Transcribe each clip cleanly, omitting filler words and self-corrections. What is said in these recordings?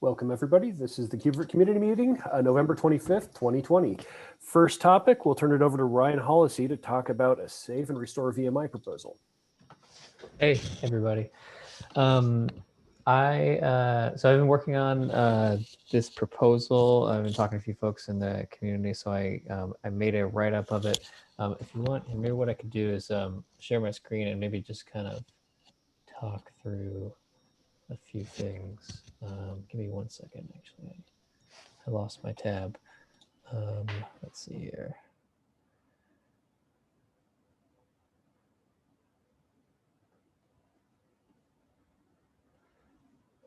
Welcome, everybody. This is the KubeVirt Community Meeting, November 25th, 2020. First topic, we'll turn it over to Ryan Hollesy to talk about a save and restore VMI proposal. Hey, everybody. So I've been working on this proposal. I've been talking to a few folks in the community, so I made a write-up of it. If you want, maybe what I could do is share my screen and maybe just kind of talk through a few things. Give me 1 second, actually. I lost my tab. Let's see here.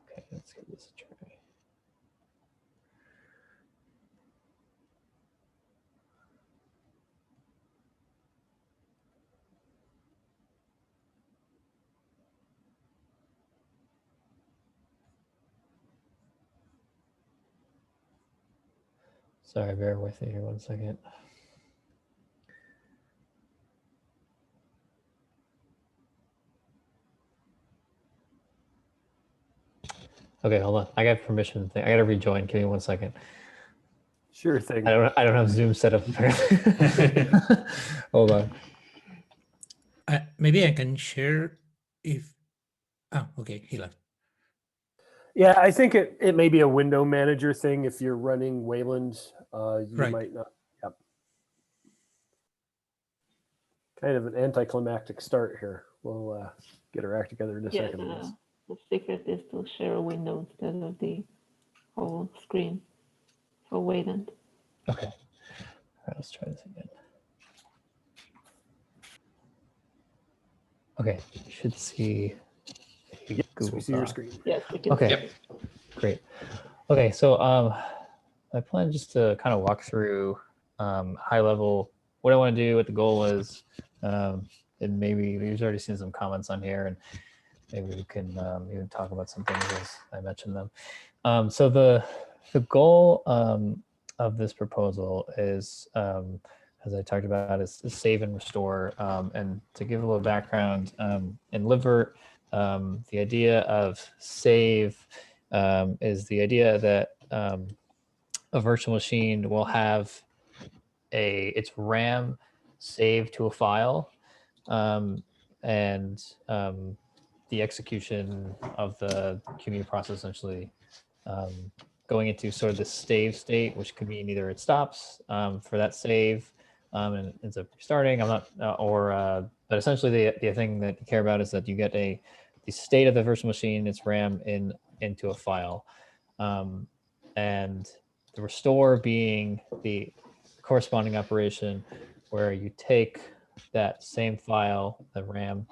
Okay, let's give this a try. Sorry, bear with me here 1 second. Okay, hold on. I got permission. I got to rejoin. Give me 1 second. Sure thing. I don't have Zoom set up. Hold on. Maybe I can share if. Oh, okay. He left. Yeah, I think it may be a window manager thing. If you're running Wayland, you Right. might not. Yep. Kind of an anticlimactic start here. We'll get our act together in a second. The secret is to share a window instead of the whole screen for Wayland. Okay. All right, let's try this again. Okay, you should see a Yes, Google we see your Doc. screen. Yes, we can. Okay, Yep. great. Okay, so I plan just to kind of walk through high level what I want to do, what the goal is, and maybe we've already seen some comments on here, and maybe we can even talk about some things as I mentioned them. So the goal of this proposal is, as I talked about, is save and restore. And to give a little background, in LibVirt, the idea of save is the idea that a virtual machine will have its RAM saved to a file, and the execution of the community process essentially going into sort of the save state, which could mean either it stops for that save and ends up restarting. I'm not, but essentially the thing that you care about is that you get the state of the virtual machine, its RAM into a file, and the restore being the corresponding operation where you take that same file, the RAM,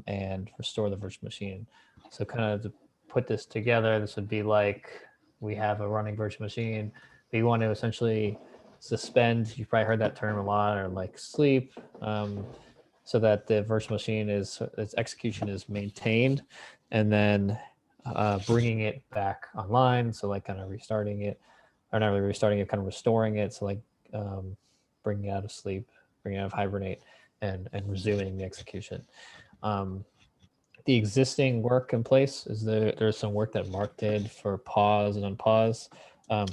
and restore the virtual machine. So kind of to put this together, this would be like we have a running virtual machine. We want to essentially suspend, you've probably heard that term a lot, or like sleep, so that the virtual machine its execution is maintained, and then bringing it back online. So like kind of restarting it, or not really restarting it, kind of restoring it. So like bringing it out of sleep, bringing it out of hibernate, and resuming the execution. The existing work in place is there's some work that Mark did for pause and unpause,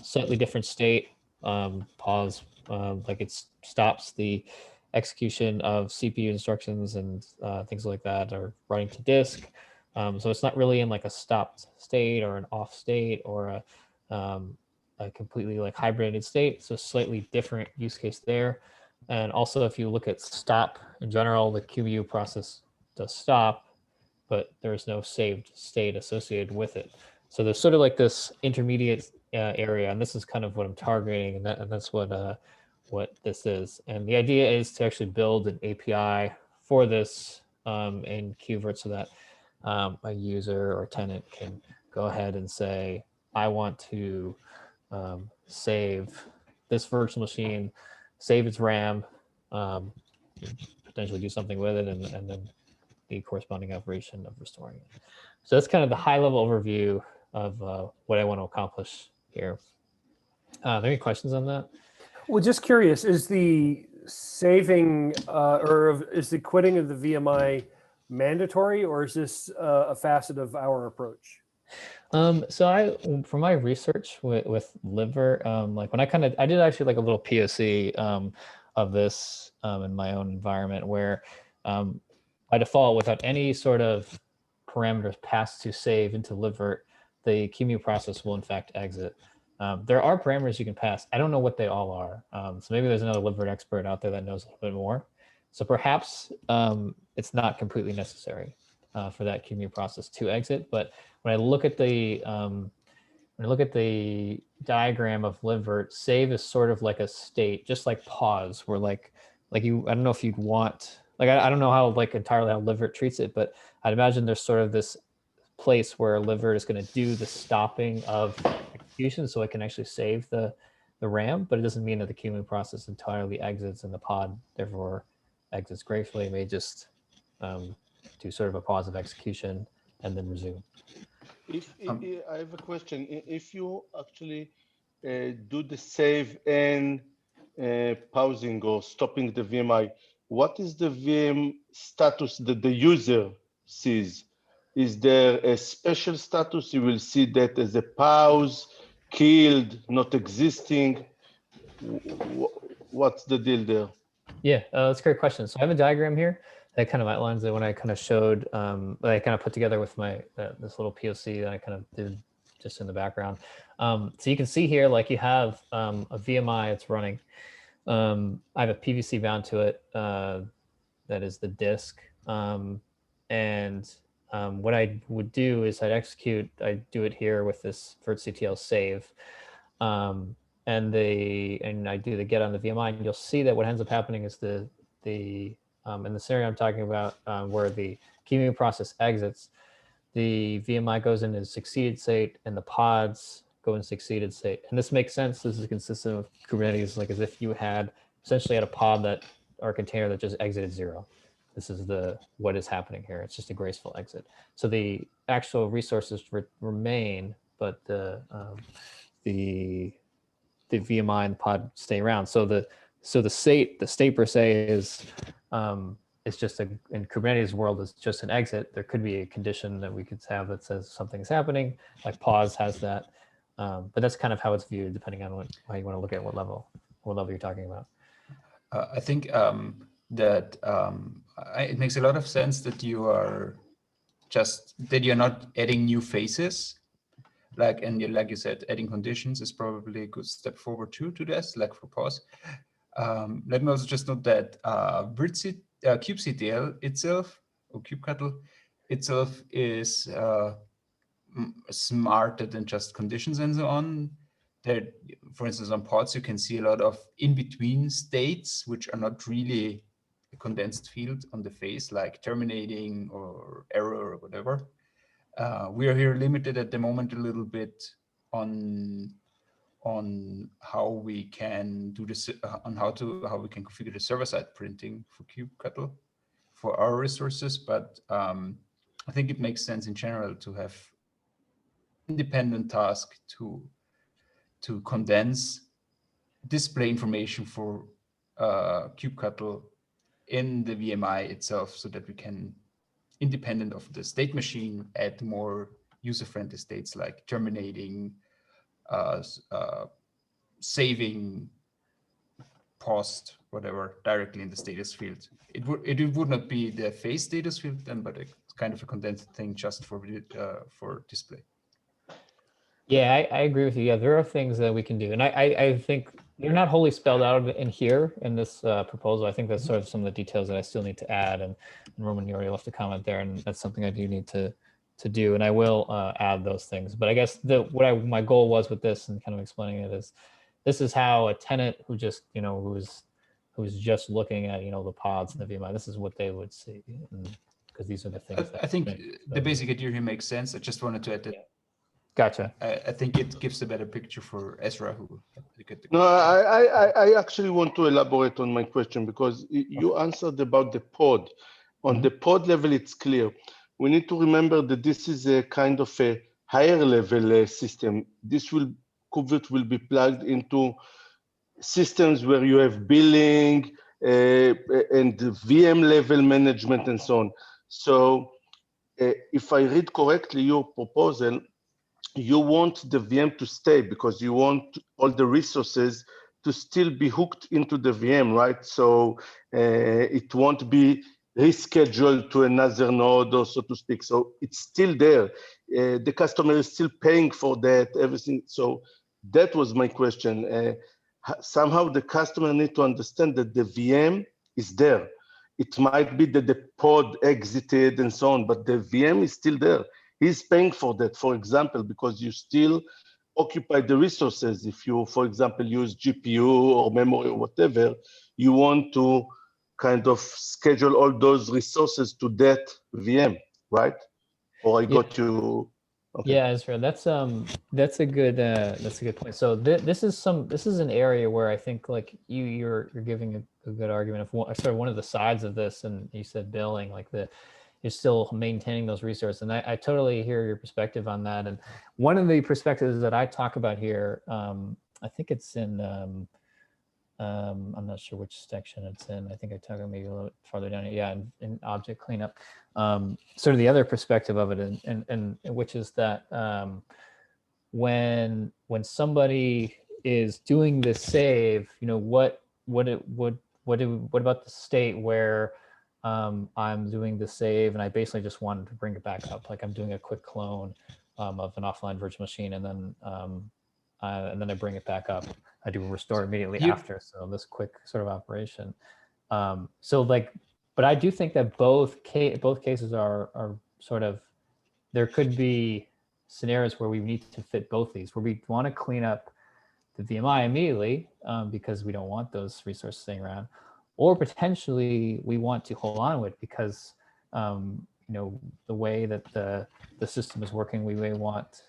slightly different state. Pause, like it stops the execution of CPU instructions and things like that are running to disk. So it's not really in like a stopped state or an off state or a completely like hibernated state. So slightly different use case there. And also if you look at stop in general, the QEMU process does stop, but there's no saved state associated with it. So there's sort of like this intermediate area, and this is kind of what I'm targeting, and that's what this is. And the idea is to actually build an API for this in KubeVirt so that a user or tenant can go ahead and say, I want to save this virtual machine, save its RAM, potentially do something with it, and then the corresponding operation of restoring it. So that's kind of the high level overview of what I want to accomplish here. Are there any questions on that? Well, just curious, is the saving or is the quitting of the VMI mandatory, or is this a facet of our approach? For my research with liver, like when I did actually like a little POC of this in my own environment where by default, without any sort of parameters passed to save into liver, the QEMU process will in fact exit. There are parameters you can pass. I don't know what they all are. So maybe there's another liver expert out there that knows a little bit more. So perhaps it's not completely necessary for that QEMU process to exit. But when I look at the diagram of libvirt, save is sort of like a state, just like pause, where like you, I don't know if you'd want, like I don't know how like entirely how libvirt treats it, but I'd imagine there's sort of this place where libvirt is going to do the stopping of execution so it can actually save the RAM, but it doesn't mean that the QEMU process entirely exits and the pod therefore exits gracefully. It may just do sort of a pause of execution and then resume. I have a question. If you actually do the save and pausing or stopping the VMI, what is the VM status that the user sees? Is there a special status? You will see that as a pause, killed, not existing. What's the deal there? Yeah, that's a great question. So I have a diagram here that kind of outlines it when I kind of showed, that I kind of put together with my, this little POC that I kind of did just in the background. So you can see here, like you have a VMI it's running. I have a PVC bound to it, that is the disk. What I would do is I'd do it here with this virtctl save. And I do the get on the VMI, and you'll see that what ends up happening is in the scenario I'm talking about, where the QEMU process exits, the VMI goes into succeeded state and the pods go in succeeded state. And this makes sense. This is consistent with Kubernetes, like as if you had essentially had a pod or a container that just exited 0. This is what is happening here. It's just a graceful exit. So the actual resources remain, but the VMI and the pod stay around. So the state per se is it's just in Kubernetes world is just an exit. There could be a condition that we could have that says something's happening, like pause has that. But that's kind of how it's viewed, depending on how you want to look at what level you're talking about. I think that it makes a lot of sense that you're not adding new phases. Like you said, adding conditions is probably a good step forward to this, like for pause. Let me also just note that kubectl itself, or kubectl itself, is smarter than just conditions and so on. There, for instance, on pods, you can see a lot of in-between states, which are not really a condensed field on the face, like terminating or error or whatever. We are here limited at the moment a little bit on how we can do this, on how we can configure the server-side printing for kubectl for our resources. But I think it makes sense in general to have independent task to condense display information for kubectl in the VMI itself, so that we can, independent of the state machine, add more user-friendly states like terminating, saving, paused, whatever, directly in the status field. It would not be the phase status field then, but it's kind of a condensed thing just for display. Yeah, I agree with you. Yeah, there are things that we can do. And I think they're not wholly spelled out in here in this proposal. I think that's sort of some of the details that I still need to add. And Roman, you already left a comment there, and that's something I do need to do. And I will add those things. But I guess my goal was with this and kind of explaining it is, this is how a tenant who just, who's just looking at, the pods and the VMI, this is what they would see. Because these are the things I think the basic idea here makes sense. I just wanted to add that. Yeah. Gotcha. I think it gives a better picture for Ezra, who. No, I actually want to elaborate on my question, because you answered about the pod. On the pod level, it's clear. We need to remember that this is a kind of a higher level system. KubeVirt will be plugged into systems where you have billing and VM level management and so on. So if I read correctly your proposal, you want the VM to stay because you want all the resources to still be hooked into the VM, right? So it won't be rescheduled to another node, or so to speak. So it's still there. The customer is still paying for that, everything. So that was my question. Somehow the customer need to understand that the VM is there. It might be that the pod exited and so on, but the VM is still there. He's paying for that, for example, because you still occupy the resources. If you, for example, use GPU or memory or whatever, you want to kind of schedule all those resources to that VM, right? Or I got you. Okay. Yeah, Ezra, that's a good point. So this is an area where I think like you're giving a good argument of one of the sides of this, and you said billing, like you're still maintaining those resources, and I totally hear your perspective on that. And one of the perspectives that I talk about here, I think it's in I'm not sure which section it's in. I think I talk about maybe a little bit farther down. Yeah, in object cleanup. Sort of the other perspective of it, and which is that when somebody is doing this save, you know, what about the state where I'm doing the save and I basically just wanted to bring it back up, like I'm doing a quick clone of an offline virtual machine, and then I bring it back up. I do a restore immediately after. So this quick sort of operation. So like, but I do think that both cases are sort of, there could be scenarios where we need to fit both these, where we want to clean up the VMI immediately because we don't want those resources staying around, or potentially we want to hold on to it because you know, the way that the system is working, we may want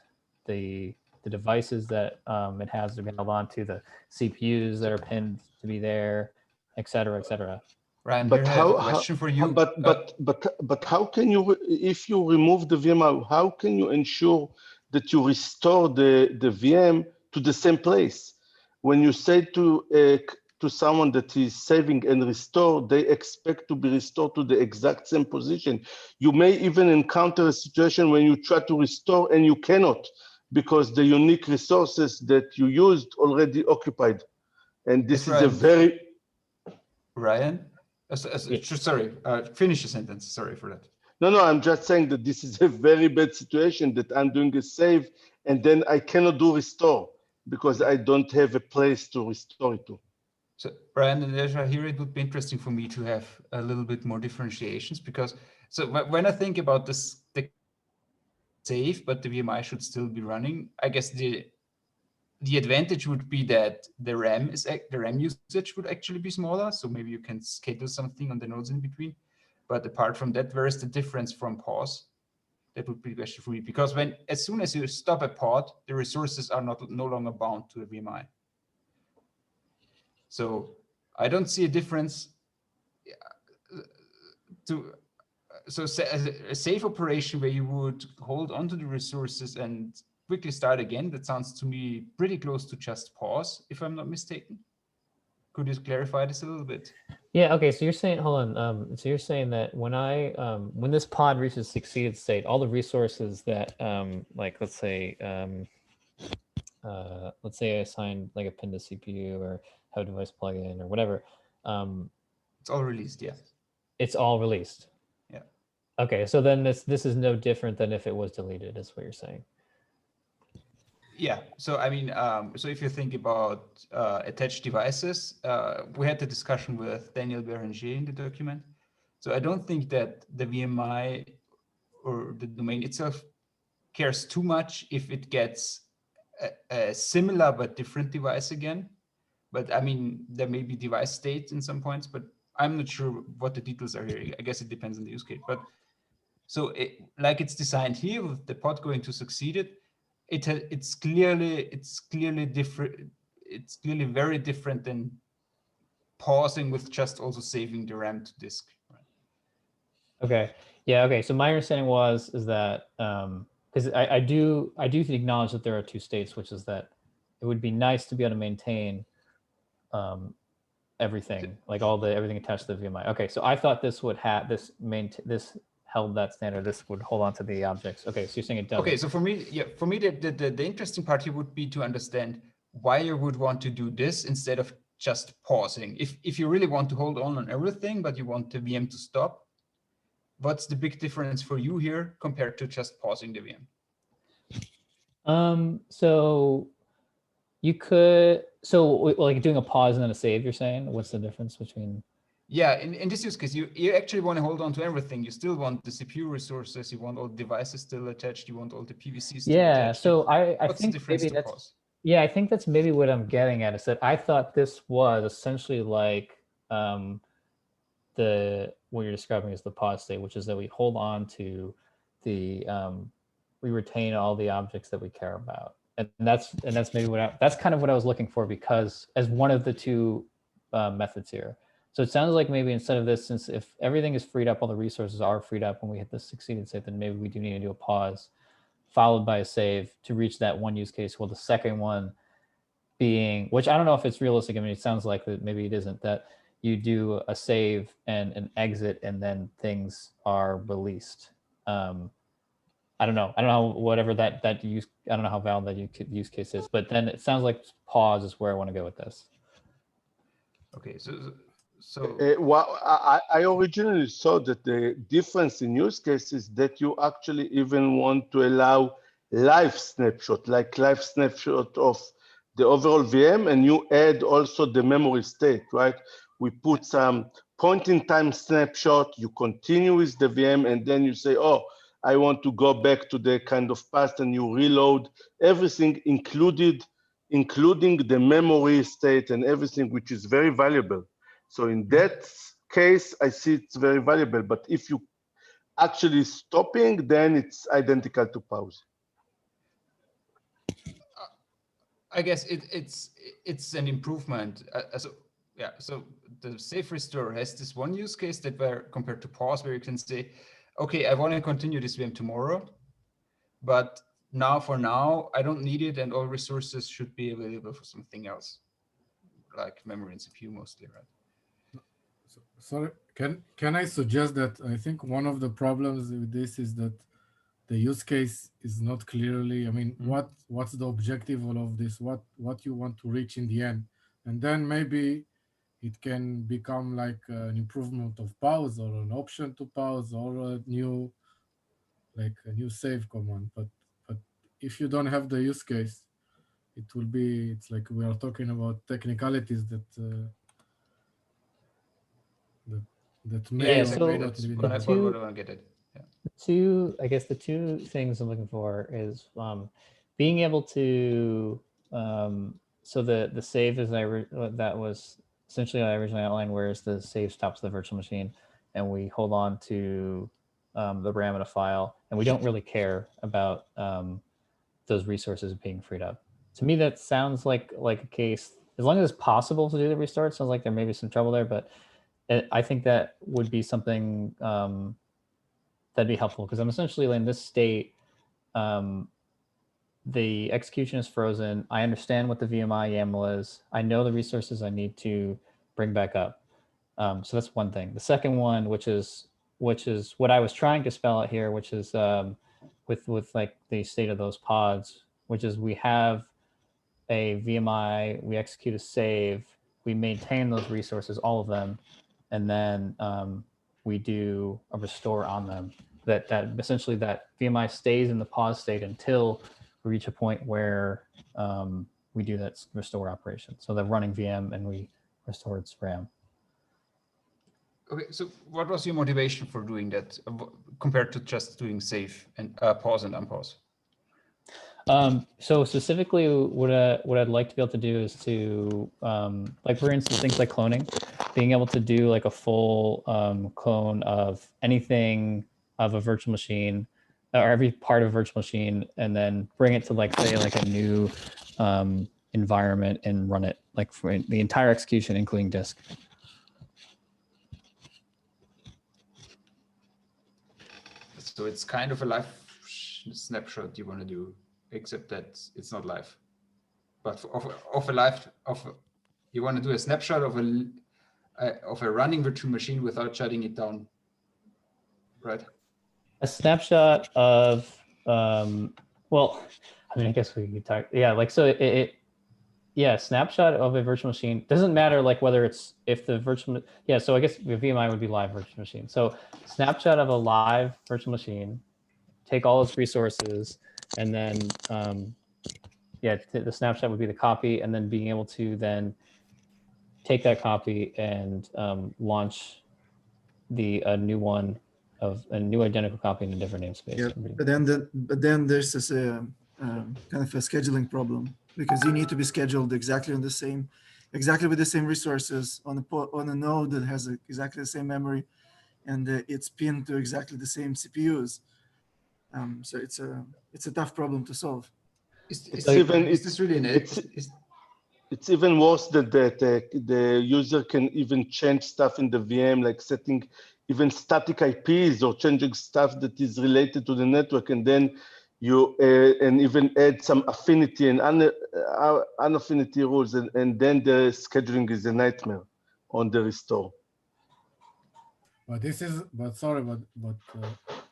the devices that it has to be held on to, the CPUs that are pinned to be there, et cetera, et cetera. Ryan, But here I have a question for you. But how can you, if you remove the VM, how can you ensure that you restore the VM to the same place? When you say to someone that is saving and restore, they expect to be restored to the exact same position. You may even encounter a situation when you try to restore and you cannot, because the unique resources that you used already occupied. And this is a very... Ryan? Sorry, finish your sentence. Sorry for that. No, I'm just saying that this is a very bad situation, that I'm doing a save and then I cannot do restore because I don't have a place to restore it to. So Ryan and Ezra, here it would be interesting for me to have a little bit more differentiations, because so when I think about this, the save, but the VMI should still be running, I guess the advantage would be that the RAM usage would actually be smaller. So maybe you can schedule something on the nodes in between. But apart from that, where is the difference from pause? That would be the question for me, because as soon as you stop a pod, the resources are no longer bound to a VMI. So I don't see a difference so a save operation where you would hold onto the resources and quickly start again. That sounds to me pretty close to just pause, if I'm not mistaken. Could you clarify this a little bit? Yeah. Okay. So you're saying, hold on. So you're saying that when this pod reaches succeeded state, all the resources that, like, let's say I assign like a pin to CPU or have a device plug in or whatever. It's all released. Yeah. It's all released. Yeah. Okay. So then this is no different than if it was deleted, is what you're saying. Yeah. So I mean, so if you think about attached devices, we had the discussion with Daniel Béranger in the document. So I don't think that the VMI or the domain itself cares too much if it gets a similar but different device again. But I mean, there may be device states in some points, but I'm not sure what the details are here. I guess it depends on the use case. But so like it's designed here with the pod going to succeeded, it's clearly different. It's clearly very different than pausing with just also saving the RAM to disk. Right? Okay. Yeah. Okay. So my understanding is that because I do acknowledge that there are two states, which is that it would be nice to be able to maintain everything, like everything attached to the VMI. Okay. So I thought this would have this held that standard, this would hold on to the objects. Okay, so you're saying it doesn't. Okay, so for me, the interesting part here would be to understand why you would want to do this instead of just pausing. If you really want to hold on everything, but you want the VM to stop, what's the big difference for you here compared to just pausing the VM? So you could, like doing a pause and then a save, you're saying? What's the difference between? Yeah, in this use case, you actually want to hold on to everything. You still want the CPU resources, you want all the devices still attached, you want all the PVCs still attached. So I What's the think difference maybe to that's, pause? yeah, I think that's maybe what I'm getting at, is that I thought this was essentially like what you're describing as the pause state, which is that we hold on to the, we retain all the objects that we care about. And that's maybe that's kind of what I was looking for, because as one of the two methods here. So it sounds like maybe instead of this, since if everything is freed up, all the resources are freed up when we hit the succeeded state, then maybe we do need to do a pause followed by a save to reach that one use case. Well, the second one being, which I don't know if it's realistic. I mean, it sounds like that maybe it isn't, that you do a save and an exit and then things are released. I don't know whatever that use, I don't know how valid that use case is, but then it sounds like pause is where I want to go with this. Okay, so Well, I originally saw that the difference in use cases that you actually even want to allow live snapshot, like live snapshot of the overall VM, and you add also the memory state, right? We put some point in time snapshot, you continue with the VM, and then you say, oh, I want to go back to the kind of past, and you reload everything including the memory state and everything, which is very valuable. So in that case, I see it's very valuable, but if you actually stopping, then it's identical to pause. I guess it's an improvement. So the Safe Restore has this one use case that where compared to pause, where you can say, okay, I want to continue this VM tomorrow, but for now, I don't need it, and all resources should be available for something else, like memory and CPU mostly, right? Sorry, can I suggest that I think one of the problems with this is that the use case is not clearly, I mean, what's the objective of all of this, what you want to reach in the end, and then maybe it can become like an improvement of pause or an option to pause or a new save command. But if you don't have the use case, it's like we are talking about technicalities that may so or may not be what I want to get at. I guess the two things I'm looking for is being able to, so the save is that was essentially what I originally outlined, whereas the save stops the virtual machine and we hold on to the RAM in a file, and we don't really care about those resources being freed up. To me, that sounds like a case, as long as it's possible to do the restart, sounds like there may be some trouble there, but I think that would be something that'd be helpful, because I'm essentially in this state, the execution is frozen. I understand what the VMI YAML is. I know the resources I need to bring back up. So that's one thing. The second one, which is what I was trying to spell out here, which is with like the state of those pods, which is we have a VMI, we execute a save, we maintain those resources, all of them, and then we do a restore on them. That essentially that VMI stays in the pause state until we reach a point where we do that restore operation. So the running VM and we restore its RAM. Okay, so what was your motivation for doing that compared to just doing save and pause and unpause? So specifically, what I'd like to be able to do is to, like for instance, things like cloning, being able to do like a full clone of anything of a virtual machine, or every part of a virtual machine, and then bring it to like say like a new environment and run it like for the entire execution, including disk. So it's kind of a live snapshot you want to do, except that it's not live. But you want to do a snapshot of a running virtual machine without shutting it down, right? A snapshot of, well, I mean, I guess we could talk, yeah, like, so yeah, snapshot of a virtual machine doesn't matter, like whether it's, if the virtual, yeah, so I guess the VMI would be live virtual machine. So snapshot of a live virtual machine, take all its resources, and then, yeah, the snapshot would be the copy, and then being able to then take that copy and launch the new one of a new identical copy in a different namespace. Yeah, but then there's this kind of a scheduling problem, because you need to be scheduled exactly with the same resources on a node that has exactly the same memory, and it's pinned to exactly the same CPUs. So it's a tough problem to solve. Is It's this really an it's even worse than that. The user can even change stuff in the VM, like setting even static IPs or changing stuff that is related to the network, and then you and even add some affinity and unaffinity rules, and then the scheduling is a nightmare on the restore. But this is, but sorry, but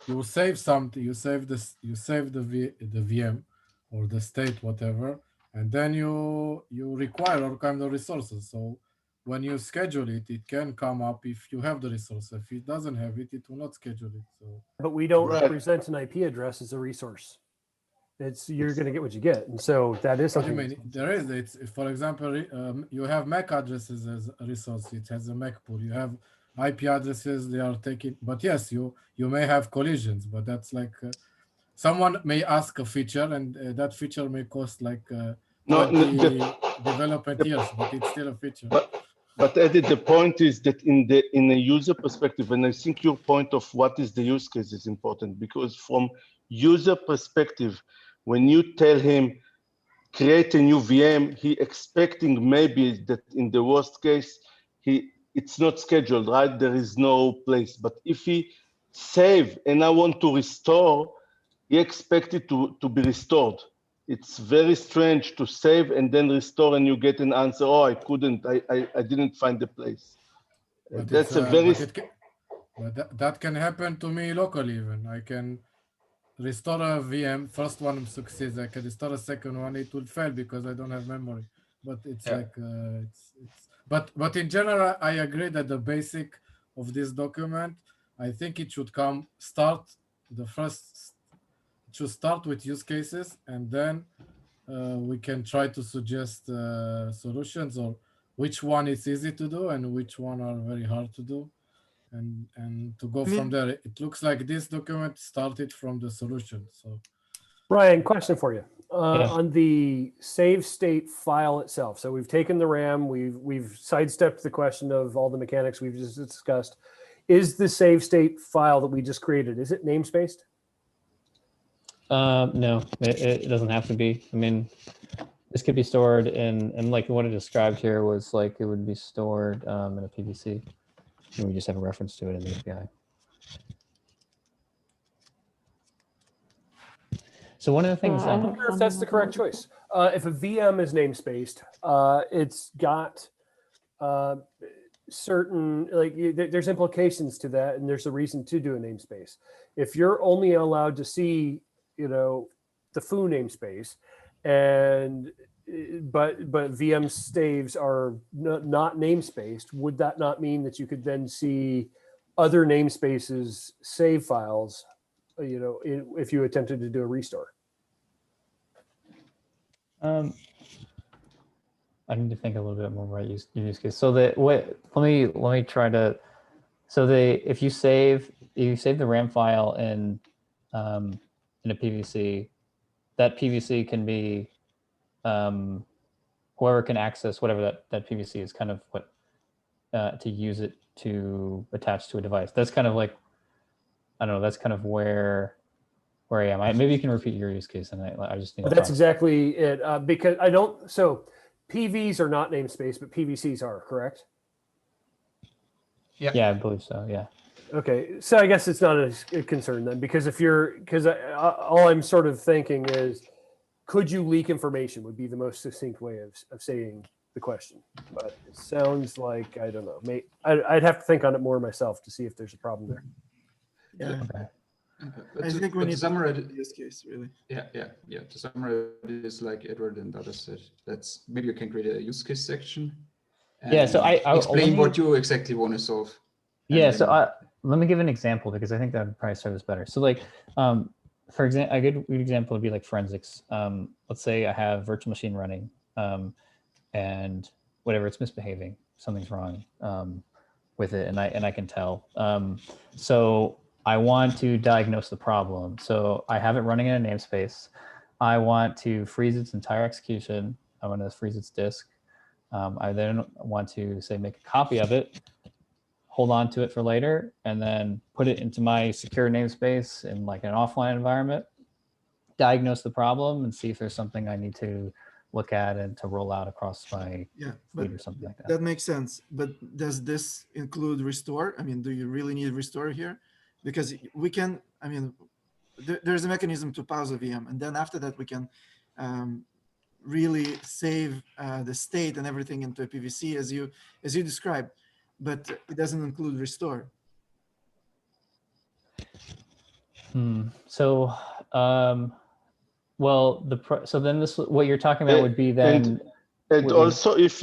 you save something, you save this, you save the VM or the state, whatever, and then you require all kind of resources. So when you schedule it, it can come up if you have the resource. If it doesn't have it, it will not schedule it. So, But we don't Right. represent an IP address as a resource. You're going to get what you get, and so that is what do you something. mean? There is. It's, for example, you have MAC addresses as a resource. It has a MAC pool. You have IP addresses. They are taking. But yes, you may have collisions. But that's like someone may ask a feature, and that feature may cost like 20 development years, but it's still a feature. But Eddie, the point is that in a user perspective, and I think your point of what is the use case is important, because from user perspective, when you tell him create a new VM, he expecting maybe that in the worst case, it's not scheduled, right? There is no place. But if he save and I want to restore, he expect it to be restored. It's very strange to save and then restore and you get an answer, oh, I couldn't, I didn't find the place. But That's a very... But that can happen to me locally even. I can restore a VM, first one succeeds, I can restore a second one, it will fail because I don't have memory. But it's like, but in general, I agree that the basic of this document, I think it should start with use cases, and then we can try to suggest solutions, or which one is easy to do and which one are very hard to do. And to go from there. It looks like this document started from the solution. So, Brian, question for you on the SaveState file itself. So we've taken the RAM, we've sidestepped the question of all the mechanics we've just discussed. Is the SaveState file that we just created, is it namespaced? No, it doesn't have to be. I mean, this could be stored and like what I described here was like it would be stored in a PVC. And we just have a reference to it in the API. So one of the things, I wonder if that's the correct choice. If a VM is namespaced, it's got certain, like there's implications to that, and there's a reason to do a namespace. If you're only allowed to see, the foo namespace, and but VM staves are not namespaced, would that not mean that you could then see other namespaces save files, if you attempted to do a restore? I need to think a little bit more about use case. So let me try to. So if you save the RAM file in a PVC, that PVC can be whoever can access whatever that PVC is, kind of what to use it to attach to a device. That's kind of like, I don't know. That's kind of where I am. Maybe you can repeat your use case, and I just need. But that's exactly it, because I don't. So PVs are not namespace, but PVCs are, correct? Yeah, I believe so. Yeah. Okay, so I guess it's not a concern then, because all I'm sort of thinking is, could you leak information would be the most succinct way of saying the question. But it sounds like, I don't know, I'd have to think on it more myself to see if there's a problem there. Yeah. Okay. I to, think we but need to summarize, the use case, really. yeah. To summarize this, like Edward and others said, that's maybe you can create a use case section. Yeah, so and I explain let what me- you exactly want to solve. and Yeah, then- so let me give an example because I think that would probably serve this better. So like, for example, a good example would be like forensics. Let's say I have virtual machine running and whatever, it's misbehaving, something's wrong with it, and I can tell. So I want to diagnose the problem. So I have it running in a namespace. I want to freeze its entire execution. I want to freeze its disk. I then want to say make a copy of it, hold on to it for later, and then put it into my secure namespace in like an offline environment, diagnose the problem and see if there's something I need to look at and to roll out across my fleet or something like that. That makes sense. But does this include restore? I mean, do you really need restore here? Because we can, I mean, there's a mechanism to pause a VM, and then after that we can really save the state and everything into a PVC as you described, but it doesn't include restore. So, well, so then this, what you're talking about would be then. And also, if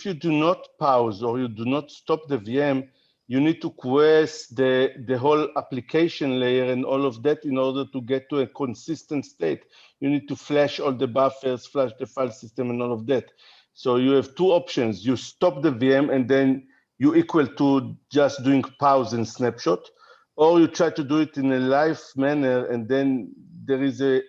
you do not pause or you do not stop the VM, you need to quest the whole application layer and all of that in order to get to a consistent state. You need to flash all the buffers, flash the file system and all of that. So you have two options. You stop the VM and then you equal to just doing pause and snapshot, or you try to do it in a live manner, and then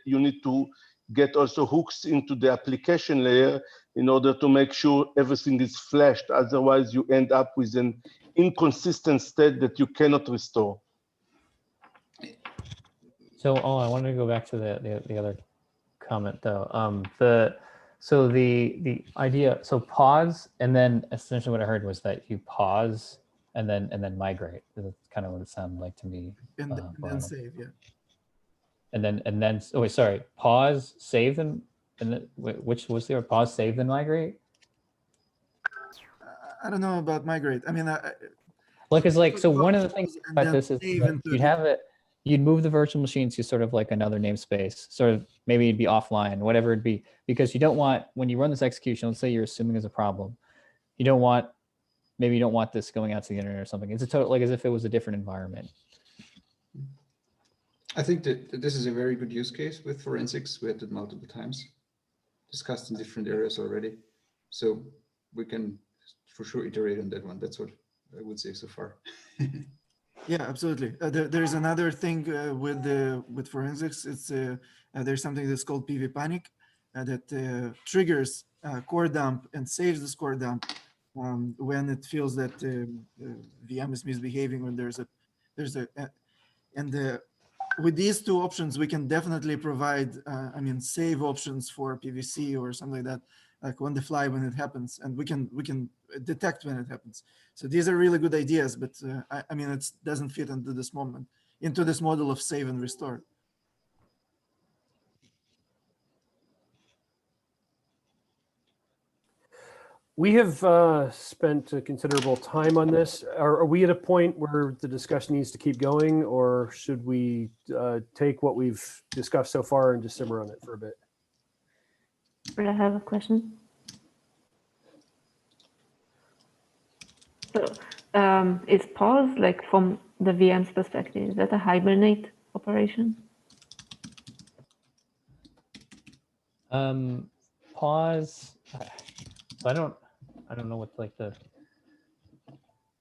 you need to get also hooks into the application layer in order to make sure everything is flashed. Otherwise, you end up with an inconsistent state that you cannot restore. So, I wanted to go back to the other comment though. So the idea, so pause, and then essentially what I heard was that you pause and then migrate. That's kind of what it sounded like to me. And then save, yeah. And then oh wait, sorry, pause, save them, and then which was there? Pause, save, then migrate. I don't know about migrate. I mean, Like, it's like, so one of the things and about then this is save that into you'd have it, you'd move the virtual machine to sort of like another namespace, sort of maybe it'd be offline, whatever it'd be, because you don't want, when you run this execution, let's say you're assuming there's a problem, you don't want, maybe you don't want this going out to the internet or something. It's a total, like as if it was a different environment. I think that this is a very good use case with forensics. We had it multiple times, discussed in different areas already. So we can for sure iterate on that one. That's what I would say so far. Yeah, absolutely. There's another thing with forensics. It's there's something that's called PV panic that triggers core dump and saves this core dump when it feels that VM is misbehaving. When with these two options, we can definitely provide, I mean, save options for PVC or something like that, like on the fly when it happens, and we can detect when it happens. So these are really good ideas, but I mean, it doesn't fit into this model of save and restore. We have spent a considerable time on this. Are we at a point where the discussion needs to keep going, or should we take what we've discussed so far and just simmer on it for a bit? I have a question. So, is pause, like from the VM's perspective, is that a hibernate operation? Pause. So I don't know what like I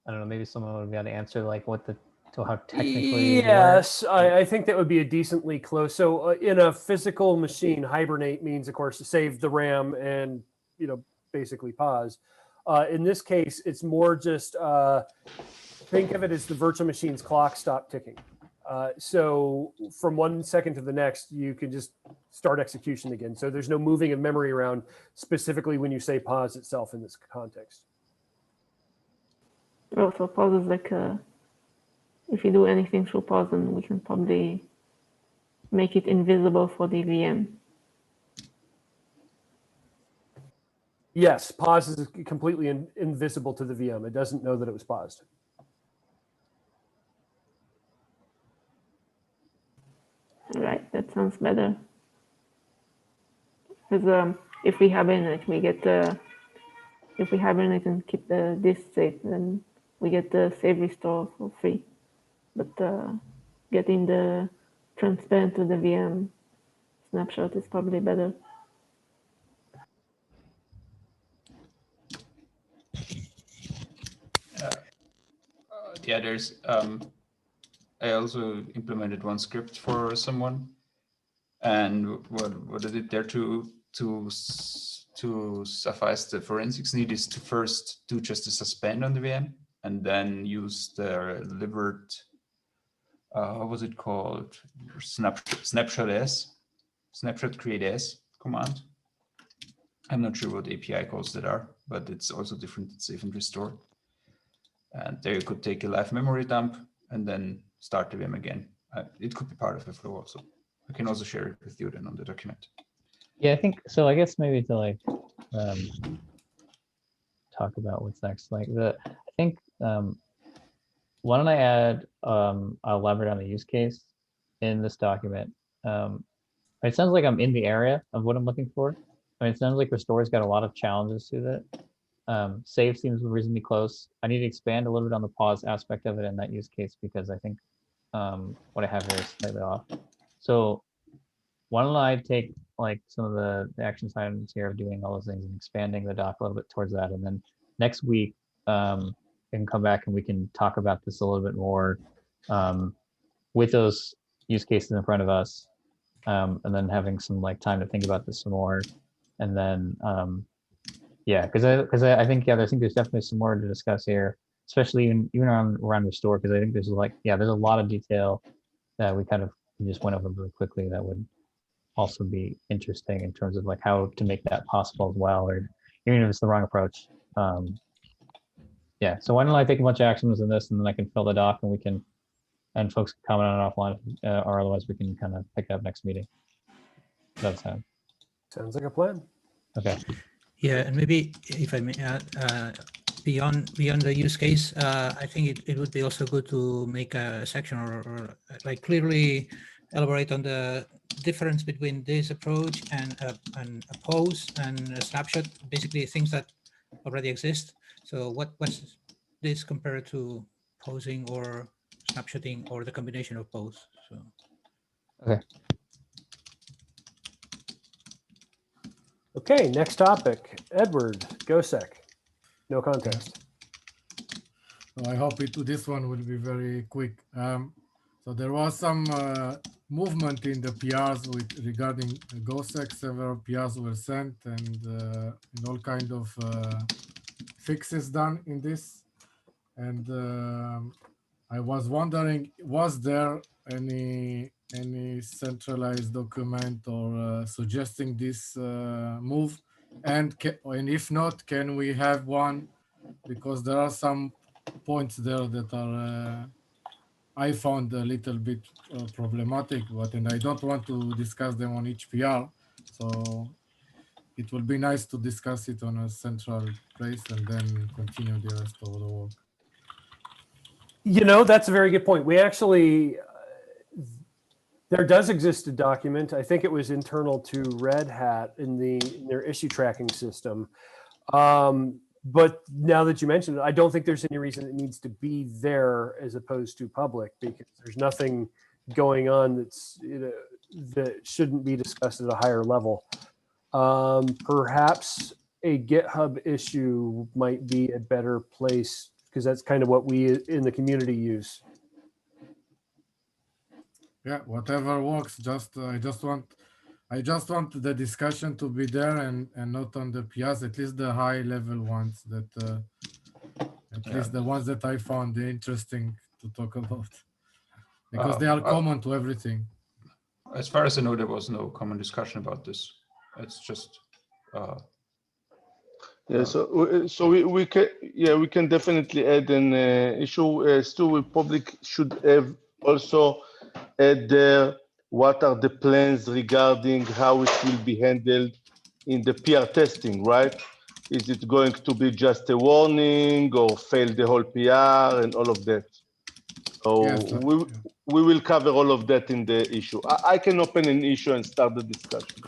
don't know, maybe someone would be able to answer like what how technically it Yes, works. I think that would be a decently close. So in a physical machine, hibernate means, of course, to save the RAM and, basically pause. In this case, it's more just think of it as the virtual machine's clock stop ticking. So from 1 second to the next, you can just start execution again. So there's no moving of memory around specifically when you say pause itself in this context. Oh, so pause is like if you do anything through pause, then we can probably make it invisible for the VM. Yes, pause is completely invisible to the VM. It doesn't know that it was paused. sounds better. Because if we hibernate, we get the, if we hibernate and keep the this state, then we get the save restore for free. But getting the transparent to the VM snapshot is probably better. Yeah, there's I also implemented one script for someone, and what I did there to suffice the forensics need is to first do just a suspend on the VM and then use the delivered what was it called, SnapshotS, Snapshot create S command. I'm not sure what API calls that are, but it's also different than save and restore. And there you could take a live memory dump and then start the VM again. It could be part of the flow also. I can also share it with you then on the document. Yeah, I think so. I guess maybe to like talk about what's next. Like I think why don't I add I'll elaborate on the use case in this document. It sounds like I'm in the area of what I'm looking for. I mean, it sounds like Restore's got a lot of challenges to that. Save seems reasonably close. I need to expand a little bit on the pause aspect of it in that use case because I think what I have here is slightly off. So why don't I take like some of the action items here of doing all those things and expanding the doc a little bit towards that. And then next week, we can come back and we can talk about this a little bit more with those use cases in front of us. And then having some like time to think about this some more. And then, yeah, because I think, yeah, I think there's definitely some more to discuss here, especially even around Restore, because I think there's like, yeah, there's a lot of detail that we kind of just went over really quickly that would also be interesting in terms of like how to make that possible as well, or even if it's the wrong approach. Yeah, so why don't I take a bunch of actions in this and then I can fill the doc and we can, and folks can comment on it offline, or otherwise we can kind of pick it up next meeting. Does that sound? Sounds like a plan. Okay. Yeah, and maybe if I may add, beyond the use case, I think it would be also good to make a section or like clearly elaborate on the difference between this approach and a pose and a snapshot, basically things that already exist. So what's this compared to posing or snapshotting or the combination of both? So Okay. Okay, next topic. Edward, GhostX. No contest. So I hope this one will be very quick. So there was some movement in the PRs regarding GhostX. Several PRs were sent and all kind of fixes done in this. And I was wondering, was there any centralized document or suggesting this move? And if not, can we have one? Because there are some points there that are I found a little bit problematic, and I don't want to discuss them on each PR. So it will be nice to discuss it on a central place and then continue the rest of the work. You know, that's a very good point. We actually, there does exist a document. I think it was internal to Red Hat in their issue tracking system. But now that you mentioned it, I don't think there's any reason it needs to be there as opposed to public, because there's nothing going on that's, you know, that shouldn't be discussed at a higher level. Perhaps a GitHub issue might be a better place, because that's kind of what we in the community use. Yeah, whatever works. I just want the discussion to be there and not on the PRs, at least the high level ones that at least the ones that I found interesting to talk about, because they are common to everything. As far as I know, there was no common discussion about this. It's just yeah, so we can definitely add an issue. Stu, we public should have also add there what are the plans regarding how it will be handled in the PR testing, right? Is it going to be just a warning or fail the whole PR and all of that? So Yes, we will cover all of that in the issue. I can open an issue and start the discussion.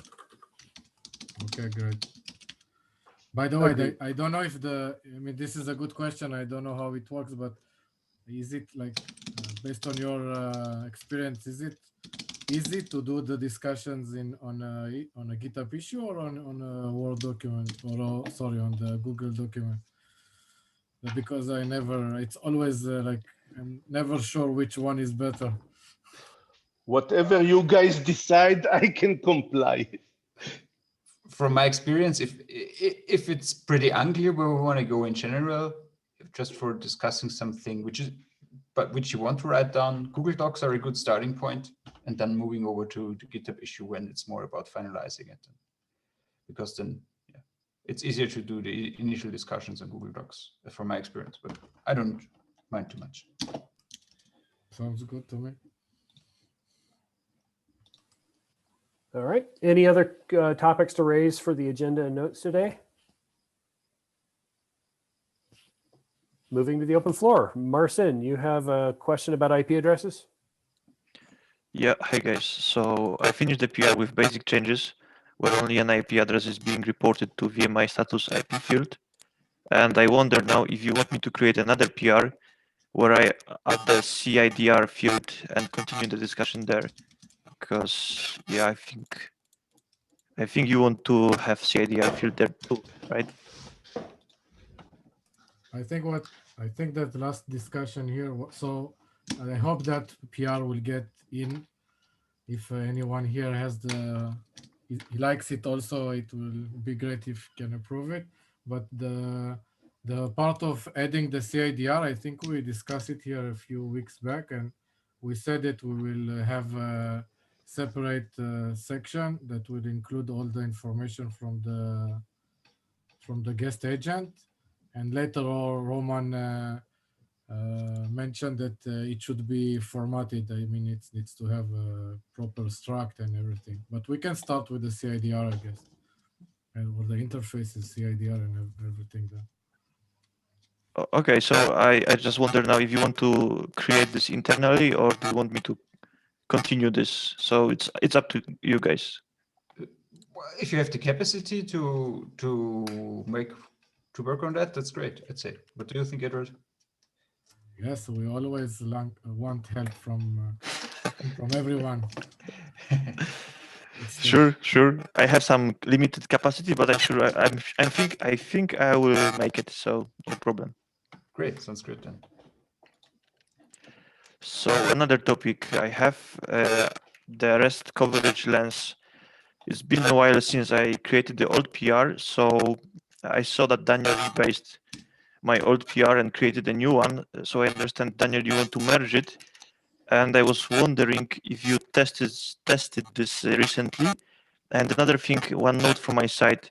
Okay, great. By the way, I don't know if I mean, this is a good question. I don't know how it works, but is it like, based on your experience, is it easy to do the discussions on a GitHub issue or on a Word document, or sorry, on the Google document? Because it's always like, I'm never sure which one is better. Whatever you guys decide, I can comply. From my experience, if it's pretty unclear where we want to go in general, just for discussing something which you want to write down, Google Docs are a good starting point, and then moving over to the GitHub issue when it's more about finalizing it, because then it's easier to do the initial discussions on Google Docs, from my experience. But I don't mind too much. Sounds good to me. All right. Any other topics to raise for the agenda and notes today? Moving to the open floor. Marcin, you have a question about IP addresses? Yeah, hi guys. So I finished the PR with basic changes where only an IP address is being reported to VMI status IP field. And I wonder now if you want me to create another PR where I add the CIDR field and continue the discussion there. Because yeah, I think you want to have CIDR field there too, right? I think that last discussion here, so I hope that PR will get in. If anyone here has he likes it also, it will be great if you can approve it. But the part of adding the CIDR, I think we discussed it here a few weeks back, and we said that we will have a separate section that will include all the information from the guest agent. And later on, Roman mentioned that it should be formatted. I mean, it needs to have a proper struct and everything. But we can start with the CIDR, I guess, and with the interfaces, CIDR and everything there. Okay, so I just wonder now if you want to create this internally or do you want me to continue this? So it's up to you guys. If you have the capacity to work on that, that's great, I'd say. What do you think, Edward? Yes, we always want help from everyone. Sure. I have some limited capacity, but I think I will make it. So no problem. Great, sounds good then. So another topic I have, the REST coverage lens. It's been a while since I created the old PR, so I saw that Daniel rebased my old PR and created a new one. So I understand, Daniel, you want to merge it. And I was wondering if you tested this recently. And another thing, one note from my side,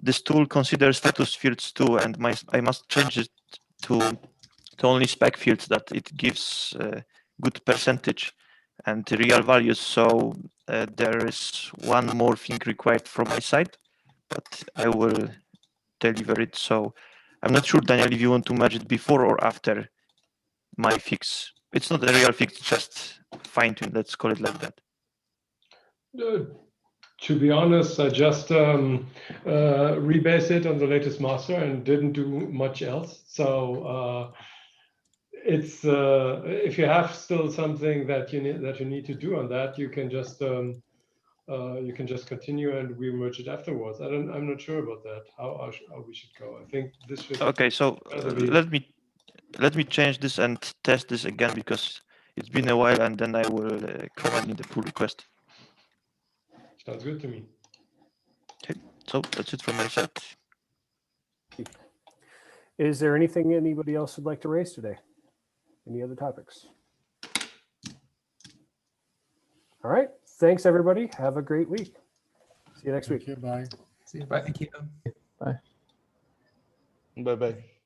this tool considers status fields too, and I must change it to only spec fields that it gives good percentage and real values. So there is one more thing required from my side, but I will deliver it. So I'm not sure, Daniel, if you want to merge it before or after my fix. It's not a real fix, just fine tune. Let's call it like that. To be honest, I just rebased it on the latest master and didn't do much else. So it's if you have still something that you need to do on that, you can just continue and we merge it afterwards. I'm not sure about that. How we should go. I think this should. Okay, so let me change this and test this again because it's been a while, and then I will command in the pull request. Sounds good to me. Okay, so that's it from my side. Is there anything anybody else would like to raise today? Any other topics? All right. Thanks, everybody. Have a great week. See you next week. Okay, bye. See you. Bye. Thank you. Bye. Bye-bye.